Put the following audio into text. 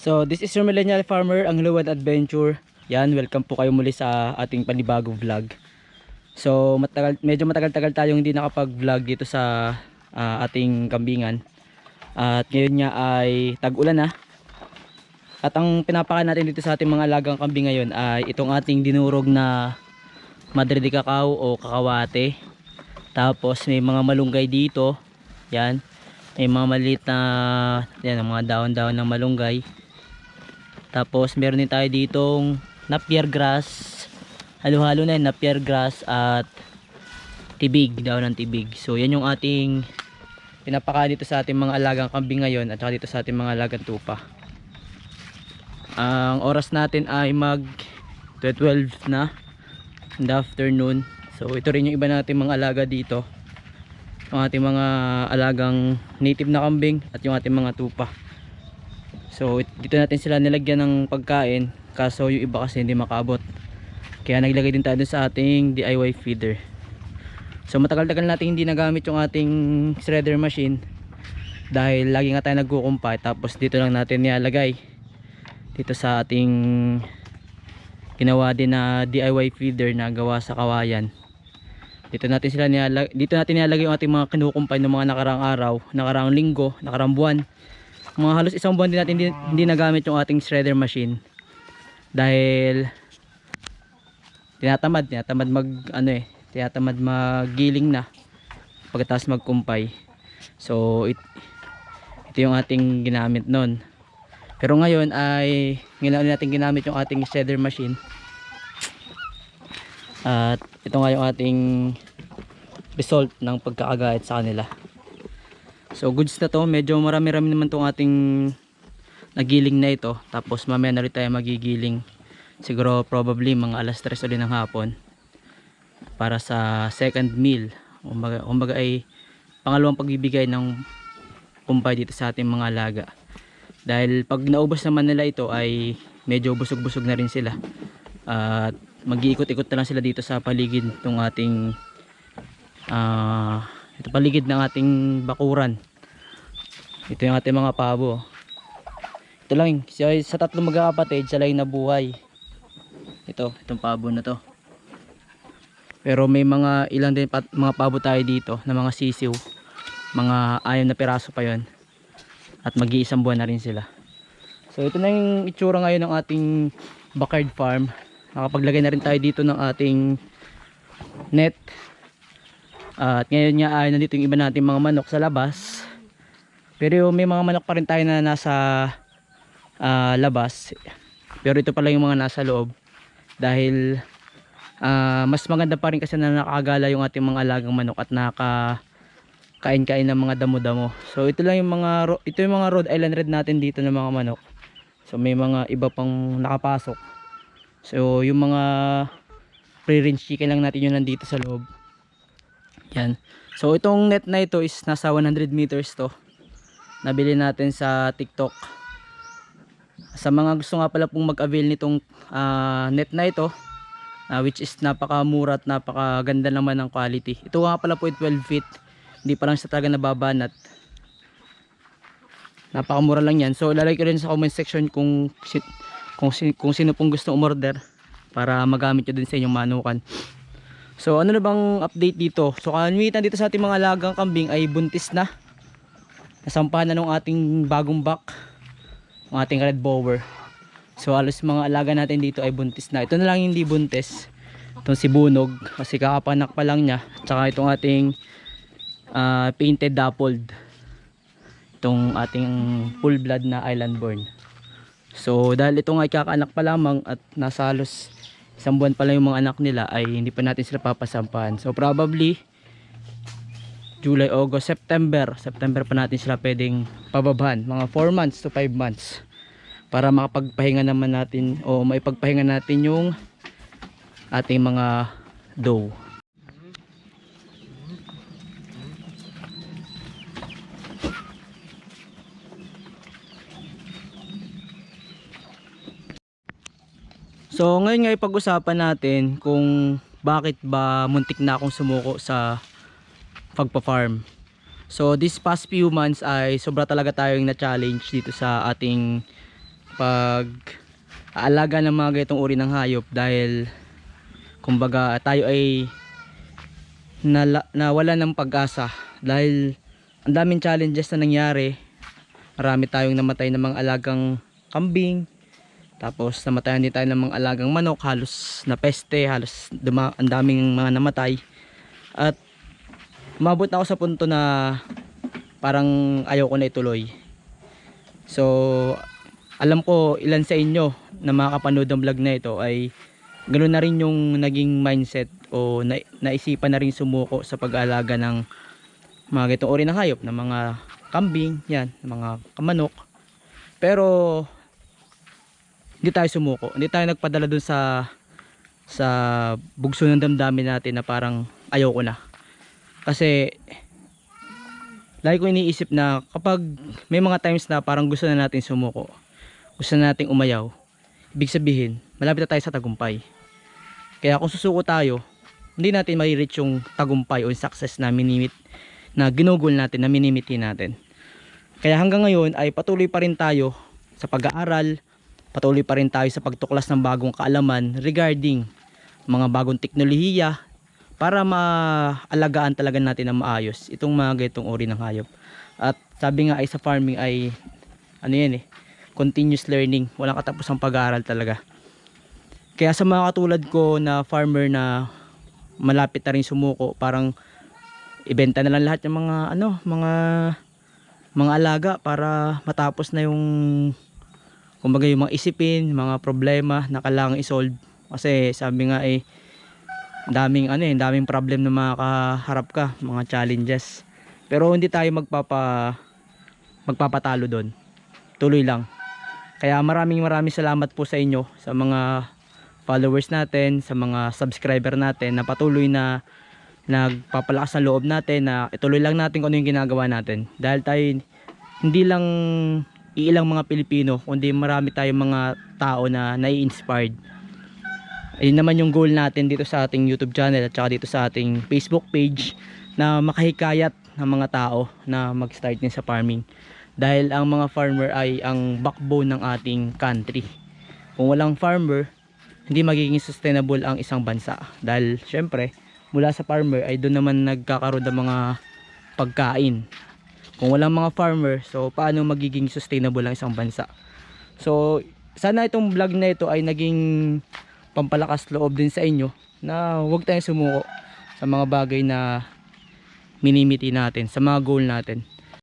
So this is your Millennial Farmer, ang Luwan Adventure. Yan, welcome po kayo muli sa ating panibagong vlog. So medyo matagal-tagal tayong hindi nakapag-vlog dito sa ating kambingan. At ngayon nga ay tag-ulan na. At ang pinapakain natin dito sa ating mga alagang kambing ngayon ay itong ating dinurog na Madre de Cacao o kakawate. Tapos may mga malunggay dito. Yan. May mga maliit na yan, mga daon-daon ng malunggay. Tapos meron din tayo ditong napier grass. Halo-halo na yun, napier grass at tibig, daon ng tibig. So yan yung ating pinapakain dito sa ating mga alagang kambing ngayon at saka dito sa ating mga alagang tupa. Ang oras natin ay mag 12 na in the afternoon. So ito rin yung iba nating mga alaga dito. Yung ating mga alagang native na kambing at yung ating mga tupa. So dito natin sila nilagyan ng pagkain, kaso yung iba kasi hindi makaabot. Kaya naglagay din tayo sa ating DIY feeder. So matagal-tagal natin hindi nagamit yung ating shredder machine dahil lagi nga tayo nagkukumpay, tapos dito lang natin nilalagay dito sa ating ginawa din na DIY feeder na gawa sa kawayan. Dito natin nilalagay yung ating mga kinukumpay ng mga nakarang araw, nakarang linggo, nakarang buwan. Mga halos isang buwan din natin hindi nagamit yung ating shredder machine dahil tinatamad maggiling na pagkatapos magkumpay. So ito yung ating ginamit nun. Pero ngayon natin ginamit yung ating shredder machine. At ito nga yung ating result ng pagkakagayat sa kanila. So goods na to, medyo marami-rami naman tong ating nagiling na ito. Tapos mamaya na rin tayo magigiling. Siguro probably mga alas 3 ulit ng hapon para sa second meal. Kumbaga ay pangalawang pagbibigay ng kumpay dito sa ating mga alaga. Dahil pag naubos naman nila ito ay medyo busog-busog na rin sila. At mag-iikot-ikot na lang sila dito sa paligid ng ating ito paligid ng ating bakuran. Ito yung ating mga pabo. Ito lang sa tatlong magkakapatid, siya lang yung nabuhay. Itong pabo na to. Pero may mga ilang din mga pabo tayo dito na mga sisiw. Mga 6 na piraso pa yon. At mag-iisang buwan na rin sila. So ito na yung itsura ngayon ng ating backyard farm. Nakapaglagay na rin tayo dito ng ating net. At ngayon nga ay nandito yung iba nating mga manok sa labas. Pero may mga manok pa rin tayo na nasa labas. Pero ito pala yung mga nasa loob. Dahil mas maganda pa rin kasi na nakagala yung ating mga alagang manok at kain-kain ng mga damo-damo. So ito yung mga Rhode Island Red natin dito ng mga manok. So may mga iba pang nakapasok. So yung mga free-range chicken lang natin yun nandito sa loob. Yan. So itong net na ito is nasa 100 meters to. Nabili natin sa TikTok. Sa mga gusto nga pala pong mag-avail nitong net na ito, which is napakamura at napakaganda naman ng quality. Ito nga pala po 12 feet. Hindi pa lang siya talaga nababanat. Napakamura lang yan. So ilalagay ko rin sa comment section kung sino pong gusto umorder para magamit nyo din sa inyong manukan. So ano na bang update dito? So kalimitan dito sa ating mga alagang kambing ay buntis na. Nasampahan na ng ating bagong buck, ng ating red bower. So halos mga alaga natin dito ay buntis na. Ito na lang hindi buntis, itong si Bunog, kasi kakapanak pa lang niya. Tsaka itong ating painted dappled, itong ating full blood na island born. So dahil itong ay kakaanak pa lamang at nasa halos isang buwan pa lang yung mga anak nila, ay hindi pa natin sila papasampahan. So probably July, August, September pa natin sila pwedeng pababahan, mga 4 months to 5 months, para makapagpahinga naman natin o maipagpahinga natin yung ating mga doe. So ngayon nga ipag-usapan natin kung bakit ba muntik na akong sumuko sa pagpa-farm. So this past few months ay sobra talaga tayong na-challenge dito sa ating pag aalaga ng mga ganitong uri ng hayop, dahil kumbaga tayo ay nawala ng pag-asa dahil ang daming challenges na nangyari. Marami tayong namatay ng mga alagang kambing, tapos namatayan din tayo ng mga alagang manok, halos na peste, halos ang daming mga namatay. At umabot na ako sa punto na parang ayaw ko na ituloy. So alam ko ilan sa inyo na makakapanood ng vlog na ito ay ganoon na rin yung naging mindset o naisipan na rin sumuko sa pag-aalaga ng mga ganitong uri ng hayop, ng mga kambing, yan, ng mga kamanok. Pero hindi tayo sumuko, hindi tayo nagpadala dun sa bugso ng damdamin natin na parang ayaw ko na. Kasi lagi ko iniisip na kapag may mga times na parang gusto na natin sumuko, gusto na nating umayaw, ibig sabihin malapit na tayo sa tagumpay. Kaya kung susuko tayo, hindi natin ma-reach yung tagumpay o yung success na na ginugol natin, na minimiti natin. Kaya hanggang ngayon ay patuloy pa rin tayo sa pag-aaral, patuloy pa rin tayo sa pagtuklas ng bagong kaalaman regarding mga bagong teknolohiya para maalagaan talaga natin na maayos itong mga ganitong uri ng hayop. At sabi nga ay sa farming ay ano yan continuous learning, walang katapusang pag-aaral talaga. Kaya sa mga katulad ko na farmer na malapit na rin sumuko, parang ibenta na lang lahat ng mga alaga para matapos na yung kumbaga yung mga isipin, mga problema na kailangang i-solve. Kasi sabi nga daming problem na makakaharap ka, mga challenges. Pero hindi tayo magpapatalo doon. Tuloy lang. Kaya maraming salamat po sa inyo, sa mga followers natin, sa mga subscriber natin na patuloy na nagpapalakas ng loob natin na ituloy lang natin kung ano yung ginagawa natin. Dahil tayo hindi lang iilang mga Pilipino, kundi marami tayong mga tao na nai-inspired. Ayun naman yung goal natin dito sa ating YouTube channel at saka dito sa ating Facebook page, na makahikayat ng mga tao na mag-start din sa farming. Dahil ang mga farmer ay ang backbone ng ating country. Kung walang farmer, hindi magiging sustainable ang isang bansa. Dahil syempre, mula sa farmer ay doon naman nagkakaroon ng mga pagkain. Kung walang mga farmer, so paano magiging sustainable ang isang bansa? So sana itong vlog na ito ay naging pampalakas loob din sa inyo na huwag tayong sumuko sa mga bagay na minimiti natin, sa mga goal natin.